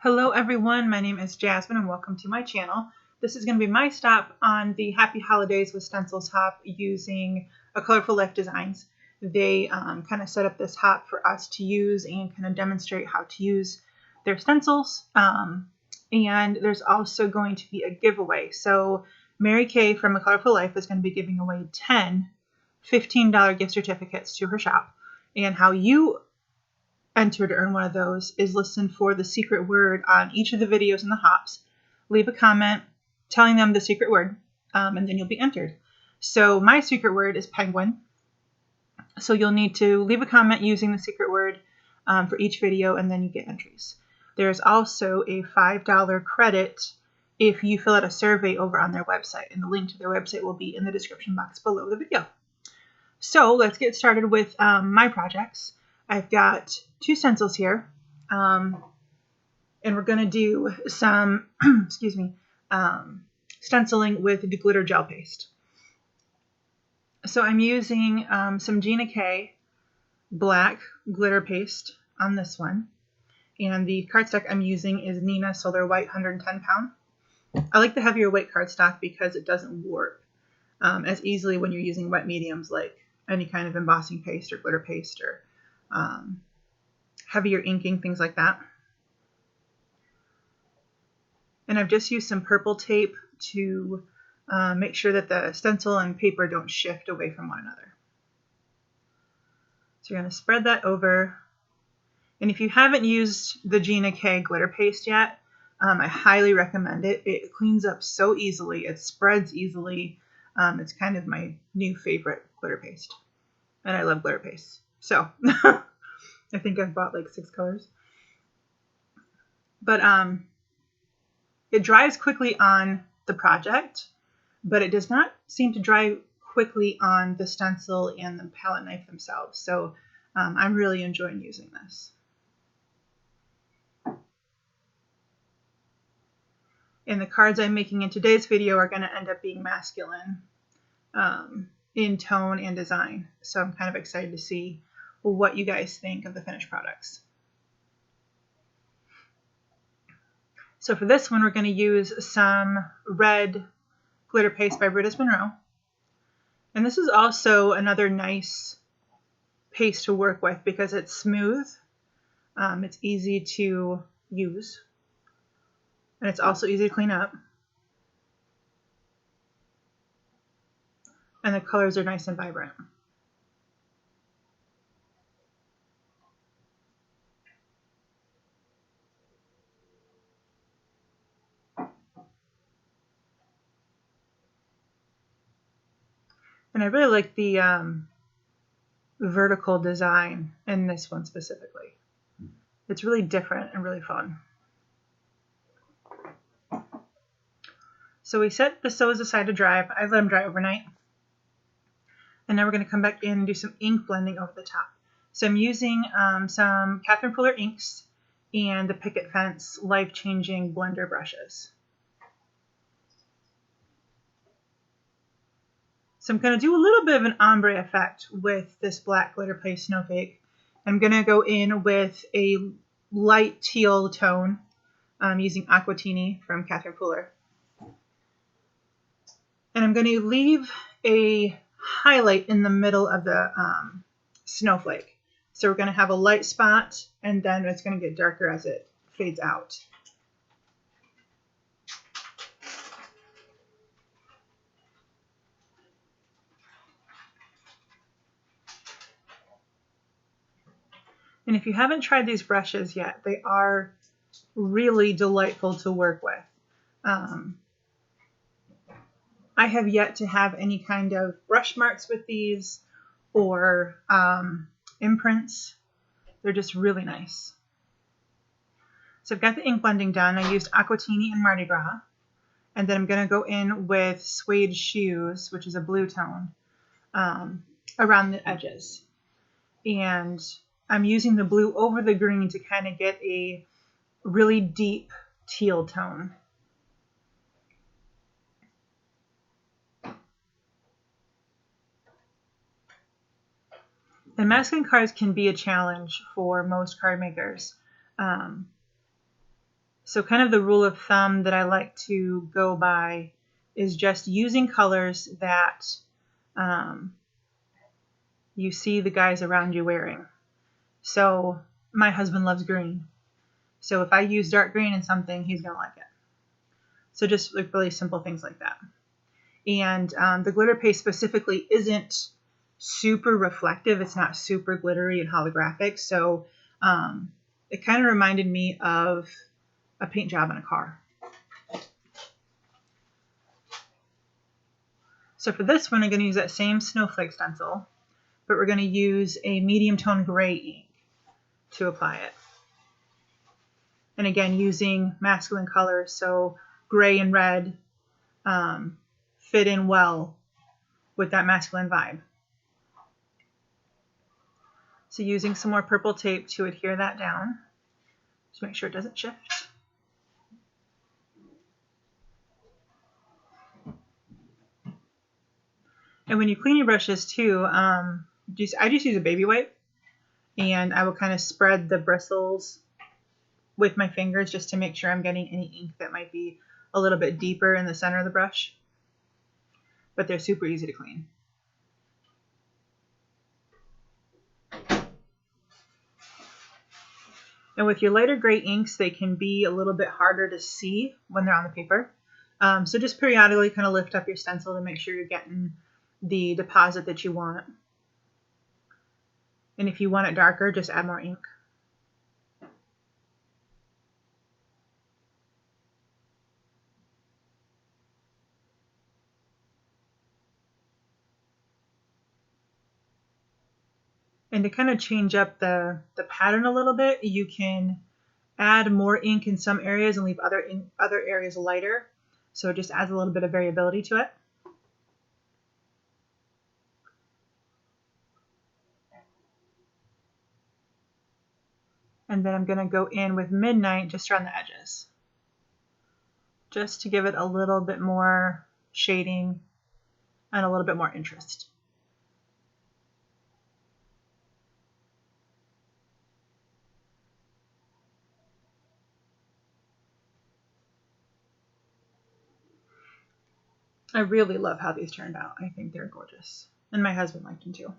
Hello everyone, my name is Jasmine and welcome to my channel. This is going to be my stop on the Happy Holidays with Stencils hop using a Colorful Life Designs. They kind of set up this hop for us to use and kind of demonstrate how to use their stencils. And there's also going to be a giveaway. So Mary Kay from A Colorful Life is going to be giving away 10 $15 gift certificates to her shop. And how you enter to earn one of those is listen for the secret word on each of the videos in the hops, leave a comment telling them the secret word, and then you'll be entered. So my secret word is penguin. So you'll need to leave a comment using the secret word for each video, and then you get entries. There's also a $5 credit if you fill out a survey over on their website, and the link to their website will be in the description box below the video. So let's get started with my projects. I've got 2 stencils here, and we're going to do some, stenciling with the glitter gel paste. So I'm using some Gina K black glitter paste on this one, and the cardstock I'm using is Nina Solar White 110 pound. I like the heavier weight cardstock because it doesn't warp as easily when you're using wet mediums like any kind of embossing paste or glitter paste or heavier inking, things like that. And I've just used some purple tape to make sure that the stencil and paper don't shift away from one another. So you're going to spread that over. And if you haven't used the Gina K glitter paste yet, I highly recommend it. It cleans up so easily. It spreads easily. It's kind of my new favorite glitter paste. And I love glitter paste. So I think I've bought like 6 colors. But it dries quickly on the project, but it does not seem to dry quickly on the stencil and the palette knife themselves. So I'm really enjoying using this. And the cards I'm making in today's video are going to end up being masculine in tone and design. So I'm kind of excited to see what you guys think of the finished products. So for this one, we're going to use some red glitter paste by Brutus Monroe. And this is also another nice paste to work with because it's smooth, it's easy to use, and it's also easy to clean up. And the colors are nice and vibrant. And I really like the vertical design in this one specifically. It's really different and really fun. So we set the sews aside to dry. I let them dry overnight. And now we're going to come back in and do some ink blending over the top. So I'm using some Catherine Fuller inks and the Picket Fence Life-Changing Blender brushes. So I'm going to do a little bit of an ombre effect with this black glitter paste snowflake. I'm going to go in with a light teal tone using Aquatini from Catherine Fuller. And I'm going to leave a highlight in the middle of the snowflake. So we're going to have a light spot, and then it's going to get darker as it fades out. And if you haven't tried these brushes yet, they are really delightful to work with. I have yet to have any kind of brush marks with these or imprints. They're just really nice. So I've got the ink blending done. I used Aquatini and Mardi Gras. And then I'm going to go in with Suede Shoes, which is a blue tone, around the edges. And I'm using the blue over the green to kind of get a really deep teal tone. And masking cards can be a challenge for most card makers. So kind of the rule of thumb that I like to go by is just using colors that you see the guys around you wearing. So my husband loves green. So if I use dark green in something, he's going to like it. So just like really simple things like that. And the glitter paste specifically isn't super reflective. It's not super glittery and holographic. So it kind of reminded me of a paint job in a car. So for this one, I'm going to use that same snowflake stencil, but we're going to use a medium tone gray ink to apply it. And again, using masculine colors, so gray and red fit in well with that masculine vibe. So using some more purple tape to adhere that down, just make sure it doesn't shift. And when you clean your brushes too, I just use a baby wipe, and I will kind of spread the bristles with my fingers just to make sure I'm getting any ink that might be a little bit deeper in the center of the brush. But they're super easy to clean. And with your lighter gray inks, they can be a little bit harder to see when they're on the paper. So just periodically kind of lift up your stencil to make sure you're getting the deposit that you want. And if you want it darker, just add more ink. And to kind of change up the pattern a little bit, you can add more ink in some areas and leave other areas lighter. So it just adds a little bit of variability to it. And then I'm going to go in with Midnight just around the edges, just to give it a little bit more shading and a little bit more interest. I really love how these turned out. I think they're gorgeous. And my husband liked them too.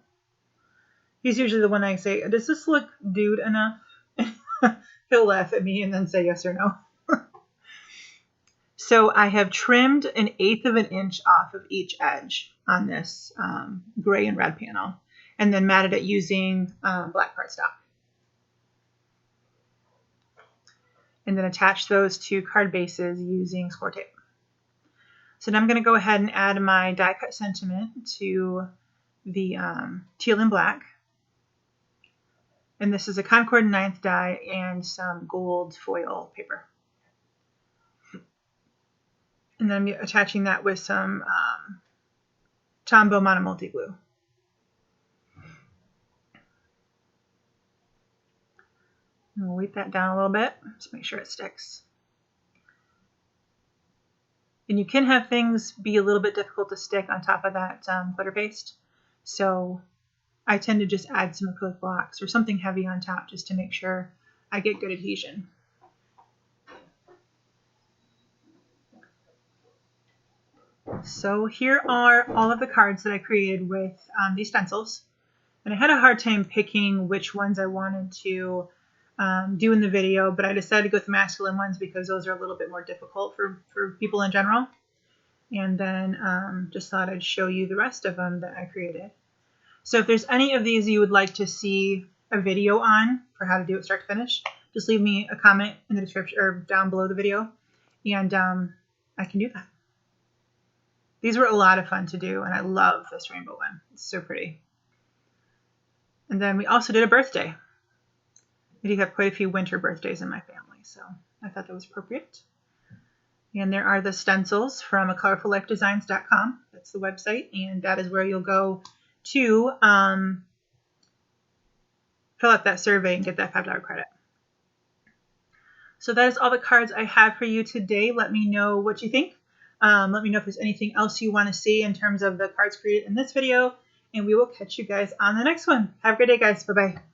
He's usually the one I say, does this look dude enough? He'll laugh at me and then say yes or no. So I have trimmed 1/8 of an inch off of each edge on this gray and red panel, and then matted it using black cardstock. And then attach those to card bases using score tape. So now I'm going to go ahead and add my die cut sentiment to the teal and black. And this is a Concord 9th die and some gold foil paper. And then I'm attaching that with some Tombow Monomulti glue. And we'll weight that down a little bit, just make sure it sticks. And you can have things be a little bit difficult to stick on top of that glitter paste. So I tend to just add some acrylic blocks or something heavy on top just to make sure I get good adhesion. So here are all of the cards that I created with these stencils. And I had a hard time picking which ones I wanted to do in the video, but I decided to go with the masculine ones because those are a little bit more difficult for people in general. And then just thought I'd show you the rest of them that I created. So if there's any of these you would like to see a video on for how to do it start to finish, just leave me a comment in the description or down below the video, and I can do that. These were a lot of fun to do, and I love this rainbow one. It's so pretty. And then we also did a birthday. I do have quite a few winter birthdays in my family, so I thought that was appropriate. And there are the stencils from colorfullifedesigns.com. That's the website, and that is where you'll go to fill out that survey and get that $5 credit. So that is all the cards I have for you today. Let me know what you think. Let me know if there's anything else you want to see in terms of the cards created in this video, and we will catch you guys on the next one. Have a great day, guys. Bye-bye.